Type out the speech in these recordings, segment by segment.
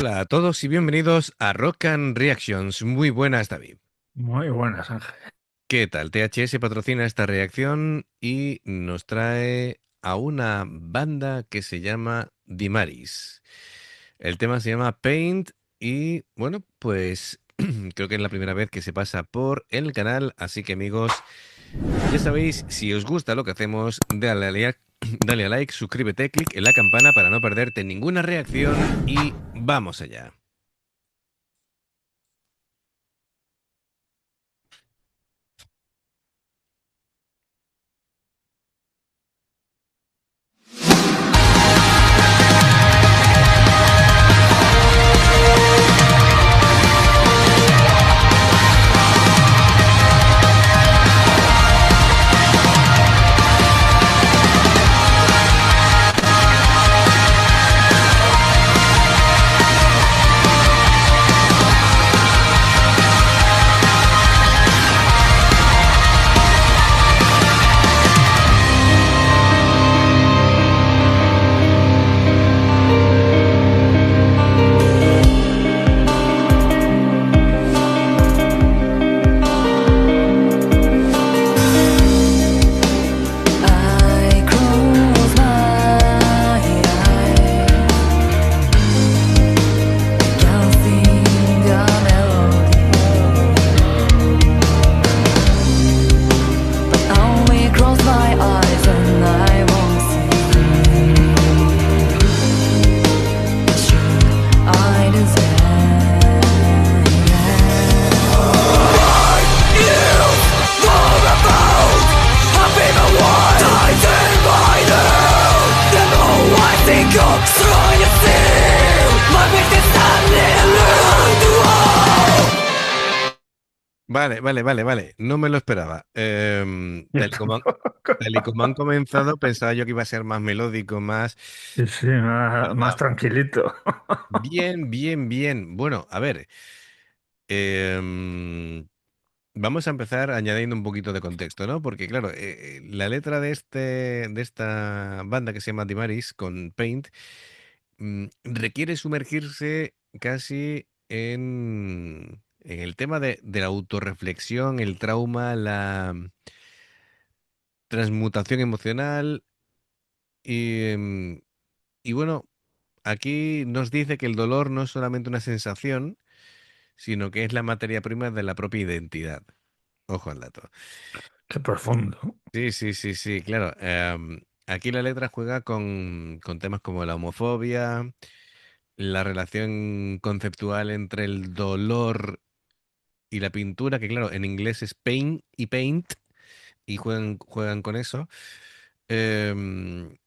Hola a todos y bienvenidos a Rock and Reactions. Muy buenas, David. Muy buenas, Ángel. ¿Qué tal? THS patrocina esta reacción y nos trae a una banda que se llama Dimaris. El tema se llama Paint y bueno, pues creo que es la primera vez que se pasa por el canal, así que amigos, ya sabéis, si os gusta lo que hacemos, dale a like, suscríbete, clic en la campana para no perderte ninguna reacción y vamos allá. I close my eyes, can sing a melody, but only close my eyes and I won't see. Should I desire? Vale. No me lo esperaba. Yo tampoco. Tal y como han comenzado, pensaba yo que iba a ser más melódico, más... Sí, sí, más va- tranquilito. Bien. Bueno, a ver. em, Vamos a empezar añadiendo un poquito de contexto, ¿no? Porque, claro, la letra de esta banda que se llama Dimaris con Paint requiere sumergirse casi en el tema de la autorreflexión, el trauma, la transmutación emocional y, y bueno, aquí nos dice que el dolor no es solamente una sensación, sino que es la materia prima de la propia identidad. Ojo al dato. Qué profundo. Sí, claro. Aquí la letra juega con temas como la homofobia, la relación conceptual entre el dolor y la pintura, que claro, en inglés es pain y paint, y juegan con eso. Em,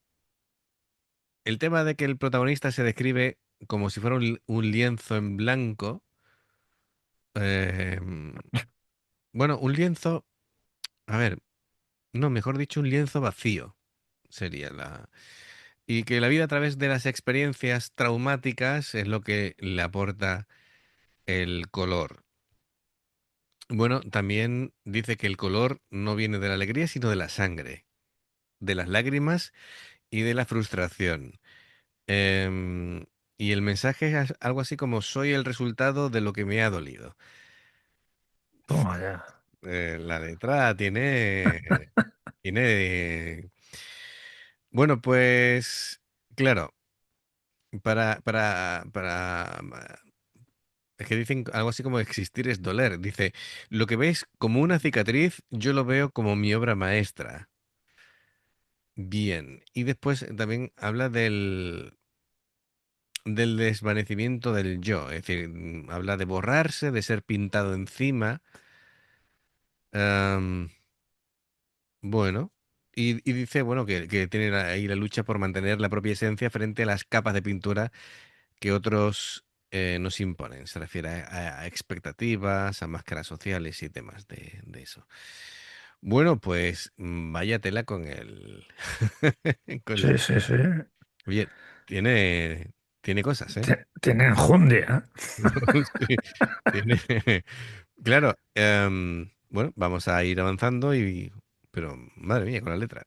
el tema de que el protagonista se describe como si fuera un lienzo en blanco. em, bueno, un lienzo, a ver, no, mejor dicho, un lienzo vacío sería la... Y que la vida a través de las experiencias traumáticas es lo que le aporta el color. Bueno, también dice que el color no viene de la alegría, sino de la sangre, de las lágrimas y de la frustración. Em, y el mensaje es algo así como soy el resultado de lo que me ha dolido. Toma ya. La letra tiene, bueno, pues, claro, es que dicen algo así como existir es doler. Dice, lo que ves como una cicatriz, yo lo veo como mi obra maestra. Bien. Y después también habla del desvanecimiento del yo. Es decir, habla de borrarse, de ser pintado encima. Am, bueno. Y dice, bueno, que tiene ahí la lucha por mantener la propia esencia frente a las capas de pintura que otros nos imponen. Se refiere a expectativas, a máscaras sociales y temas de eso. Bueno, pues vaya tela con el... con la Sí, sí, letra. sí. Oye, tiene cosas, ¿eh? Tiene enjundia. Sí, tiene... Claro, bueno, vamos a ir avanzando y... Pero, madre mía, con la letra.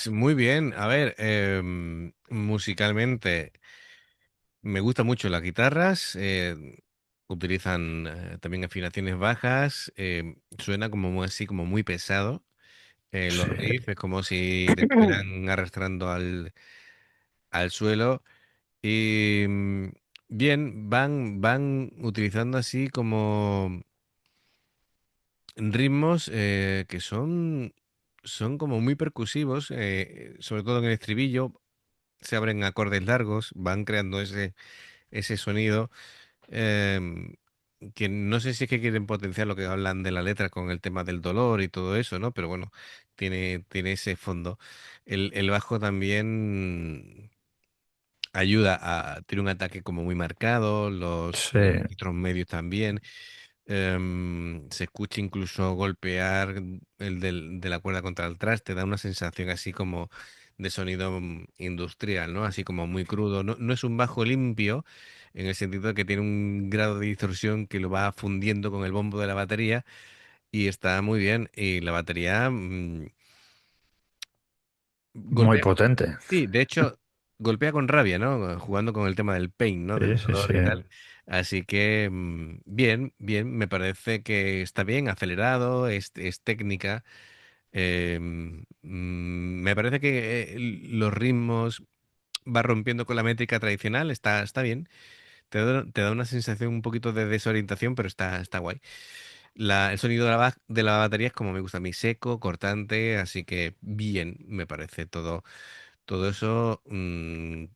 Pues muy bien. A ver, musicalmente me gustan mucho las guitarras. Utilizan también afinaciones bajas. Suena como así, como muy pesado. Los Sí, riffs es como si te estuvieran arrastrando al suelo. Y bien, van utilizando así como ritmos que son como muy percusivos, sobre todo en el estribillo. Se abren acordes largos, van creando ese sonido, em, que no sé si es que quieren potenciar lo que hablan de la letra con el tema del dolor y todo eso, ¿no? Pero bueno, tiene ese fondo. El bajo también ayuda tiene un ataque como muy marcado, sí, los registros medios también. Se escucha incluso golpear de la cuerda contra el traste, da una sensación así como de sonido industrial, ¿no? Así como muy crudo. No, no es un bajo limpio, en el sentido de que tiene un grado de distorsión que lo va fundiendo con el bombo de la batería y está muy bien. Y la batería muy golpea. potente. Sí, de hecho, golpea con rabia, ¿no? Jugando con el tema del pain, ¿no? Del Sí, sí, dolor sí. y tal. Así que, bien, bien, me parece que está bien, acelerado, es técnica. Me parece que los ritmos va rompiendo con la métrica tradicional, está bien. Te da una sensación un poquito de desorientación, pero está guay. El sonido de la batería es como me gusta a mí, seco, cortante, así que bien, me parece todo eso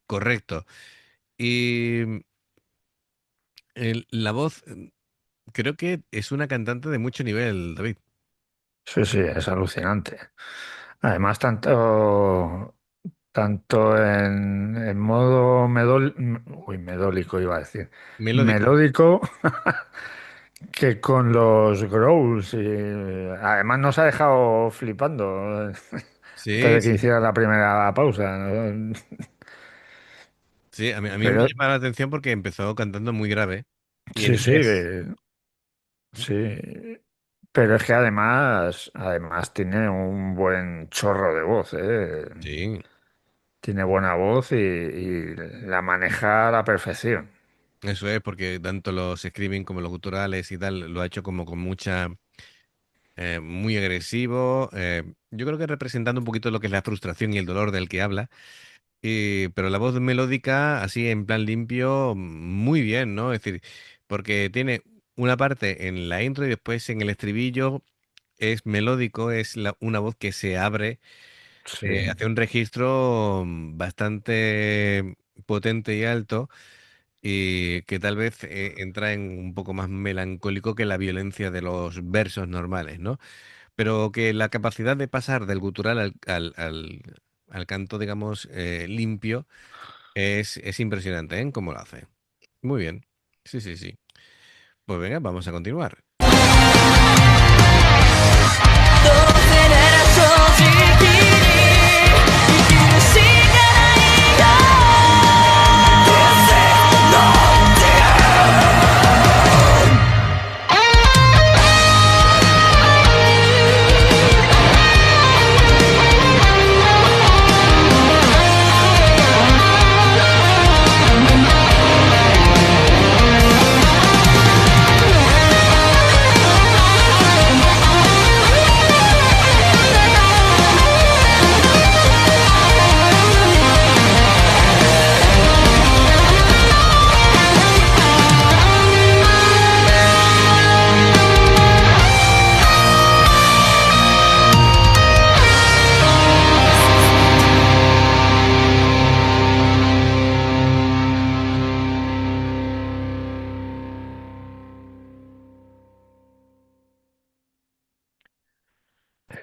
correcto. Y la voz, creo que es una cantante de mucho nivel, David. Sí, sí, es alucinante. Además, tanto en modo medólico iba a decir, Melódico. melódico, que con los growls. Y además nos ha dejado flipando antes Sí, de que sí, hiciera la primera pausa, ¿no? sí. A mí me Pero llama la atención porque empezó cantando muy grave y en sí, sí, inglés. sí. Pero es que además tiene un buen chorro de voz, ¿eh? Sí, Tiene buena voz y la maneja a la perfección. eso es, porque tanto los screaming como los guturales y tal lo ha hecho como con mucha, muy agresivo. Yo creo que representando un poquito lo que es la frustración y el dolor del que habla. Pero la voz melódica, así en plan limpio, muy bien, ¿no? Es decir, porque tiene una parte en la intro y después en el estribillo es melódico, es una voz que se abre, Sí, hace un registro bastante potente y alto y que tal vez entra en un poco más melancólico que la violencia de los versos normales, ¿no? Pero que la capacidad de pasar del gutural al canto, digamos, limpio es impresionante, ¿eh? Cómo lo hace. Muy bien. Sí, sí, sí. Pues venga, vamos a continuar. どうせなら正直に生きるしかないよ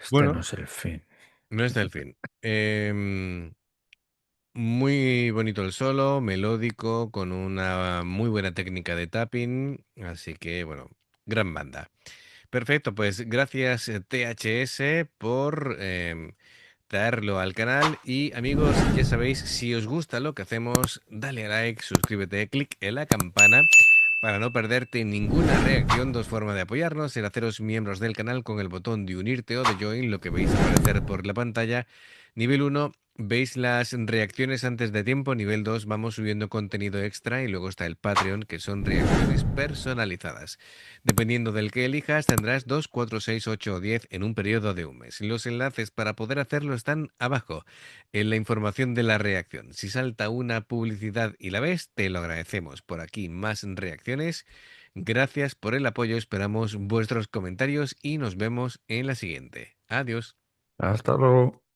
este no Bueno, es el fin. no está el fin. Muy bonito el solo, melódico, con una muy buena técnica de tapping. Así que, bueno, gran banda. Perfecto, pues gracias THS por traerlo al canal. Y amigos, ya sabéis, si os gusta lo que hacemos, dale a like, suscríbete, clic en la campana Para no perderte ninguna reacción, dos formas de apoyarnos: el haceros miembros del canal con el botón de unirte o de join, lo que veis aparecer por la pantalla. Nivel 1, veis las reacciones antes de tiempo. Nivel 2, vamos subiendo contenido extra. Y luego está el Patreon, que son reacciones personalizadas. Dependiendo del que elijas, tendrás 2, 4, 6, 8 o 10 en un periodo de un mes. Los enlaces para poder hacerlo están abajo, en la información de la reacción. Si salta una publicidad y la ves, te lo agradecemos. Por aquí más reacciones. Gracias por el apoyo, esperamos vuestros comentarios y nos vemos en la siguiente. Adiós. Hasta luego.